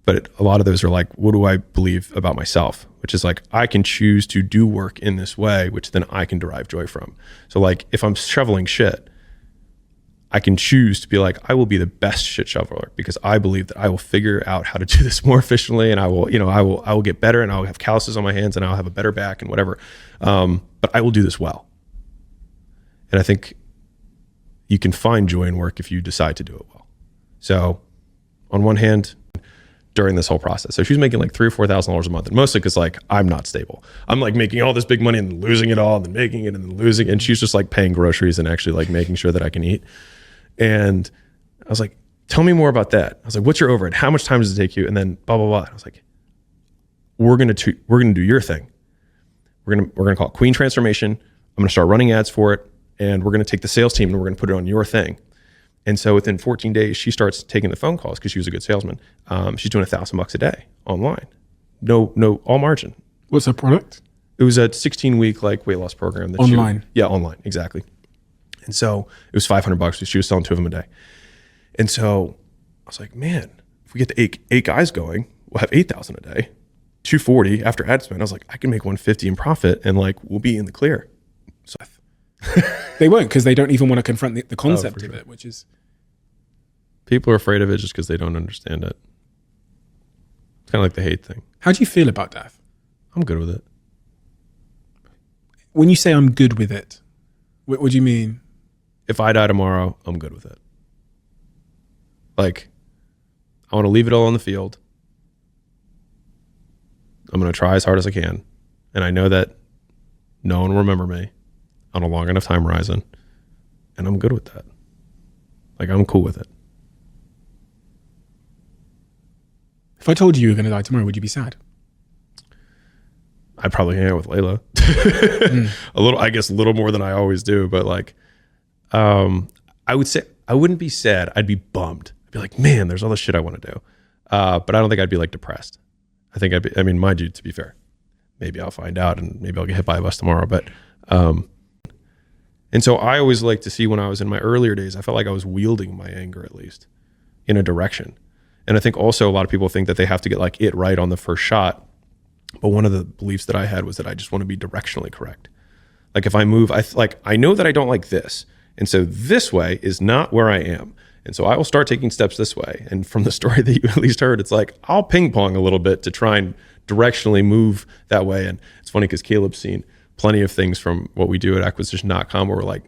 But a lot of those are like, what do I believe about myself? Which is like, I can choose to do work in this way, which then I can derive joy from. So like, if I'm shoveling shit, I can choose to be like, I will be the best shit shoveler because I believe that I will figure out how to do this more efficiently, and I will get better, and I'll have calluses on my hands, and I'll have a better back and whatever. But I will do this well. And I think you can find joy in work if you decide to do it well. So on one hand, during this whole process, so she was making like $3,000 or $4,000 a month, and mostly because like I'm not stable. I'm like making all this big money and then losing it all, and then making it and then losing it. And she's just like paying groceries and actually like making sure that I can eat. And I was like, tell me more about that. I was like, what's your overhead? How much time does it take you? And then blah, blah, blah. And I was like, we're gonna do your thing. We're gonna call it Queen Transformation. I'm gonna start running ads for it, and we're gonna take the sales team and we're gonna put it on your thing. And so within 14 days, she starts taking the phone calls because she was a good salesman. She's doing $1,000 a day online. No, all margin. What's her product? It was a 16-week like weight loss program. That online? Online, exactly. And so it was $500. She was selling 2 of them a day. And so I was like, man, if we get the eight guys going, we'll have 8,000 a day, 240 after ad spend. I was like, I can make 150 in profit, and like we'll be in the clear. So they won't, because they don't even want to confront the concept of it, which is, people are afraid of it just because they don't understand it. It's kind of like the hate thing. How do you feel about death? I'm good with it. When you say I'm good with it, what do you mean? If I die tomorrow, I'm good with it. Like, I want to leave it all on the field. I'm going to try as hard as I can. And I know that no one will remember me on a long enough time horizon. And I'm good with that. Like, I'm cool with it. If I told you were going to die tomorrow, would you be sad? I'd probably hang out with Layla. I guess a little more than I always do. But like, I would say I wouldn't be sad. I'd be bummed. I'd be like, man, there's all this shit I want to do. But I don't think I'd be like depressed. I think mind you, to be fair, maybe I'll find out and maybe I'll get hit by a bus tomorrow. But, and so I always like to see, when I was in my earlier days, I felt like I was wielding my anger, at least in a direction. And I think also a lot of people think that they have to get like it right on the first shot. But one of the beliefs that I had was that I just want to be directionally correct. Like if I move, I know that I don't like this. And so this way is not where I am. And so I will start taking steps this way. And from the story that you at least heard, it's like, I'll ping pong a little bit to try and directionally move that way. And it's funny because Caleb's seen plenty of things from what we do at acquisition.com where we're like,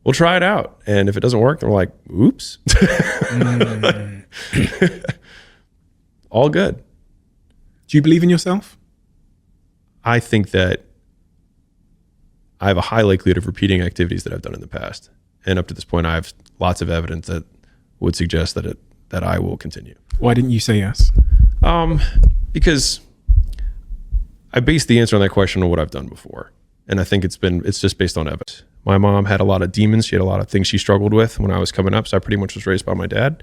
we'll try it out. And if it doesn't work, then we're like, oops. All good. Do you believe in yourself? I think that I have a high likelihood of repeating activities that I've done in the past. And up to this point, I have lots of evidence that would suggest that I will continue. Why didn't you say yes? Because I based the answer on that question on what I've done before. And I think it's just based on evidence. My mom had a lot of demons. She had a lot of things she struggled with when I was coming up. So I pretty much was raised by my dad.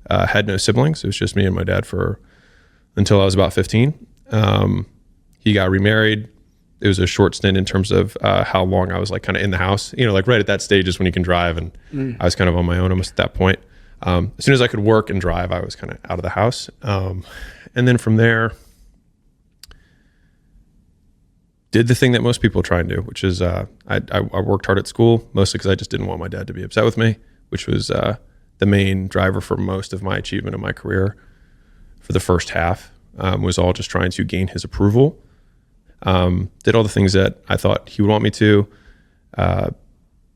Had no siblings. It was just me and my dad until I was about 15. He got remarried. It was a short stint in terms of how long I was like kind of in the house. You know, like right at that stage is when you can drive, and I was kind of on my own almost at that point. As soon as I could work and drive, I was kind of out of the house. And then from there, did the thing that most people try and do, which is I worked hard at school, mostly because I just didn't want my dad to be upset with me, which was the main driver for most of my achievement in my career for the first half, was all just trying to gain his approval. Did all the things that I thought he would want me to,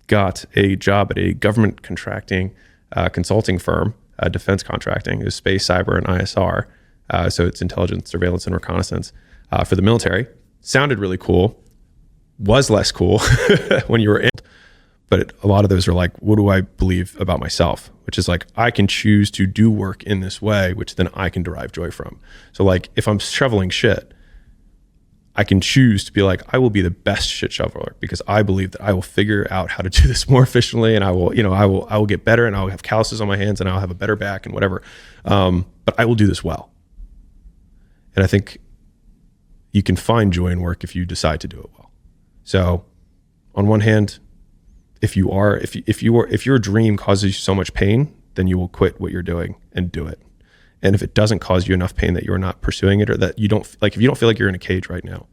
got a job at a government contracting consulting firm, defense contracting. It was space, cyber, and ISR. So it's intelligence, surveillance, and reconnaissance for the military. Sounded really cool, was less cool when you were in. But a lot of those are like, what do I believe about myself? Which is like, I can choose to do work in this way, which then I can derive joy from. So like, if I'm shoveling shit, I can choose to be like, I will be the best shit shoveler because I believe that I will figure out how to do this more efficiently, and I will get better, and I'll have calluses on my hands, and I'll have a better back and whatever. But I will do this well. And I think you can find joy in work if you decide to do it well. So on one hand, if your dream causes you so much pain, then you will quit what you're doing and do it. And if it doesn't cause you enough pain that you're not pursuing it, or that you don't, like if you don't feel like you're in a cage right now,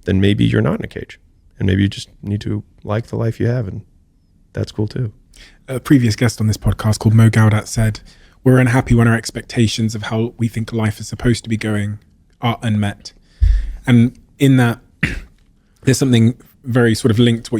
then maybe you're not in a cage. And maybe you just need to like the life you have, and that's cool too. A previous guest on this podcast called Mo Gaudat said, we're unhappy when our expectations of how we think life is supposed to be going are unmet. And in that, there's something very sort of linked to what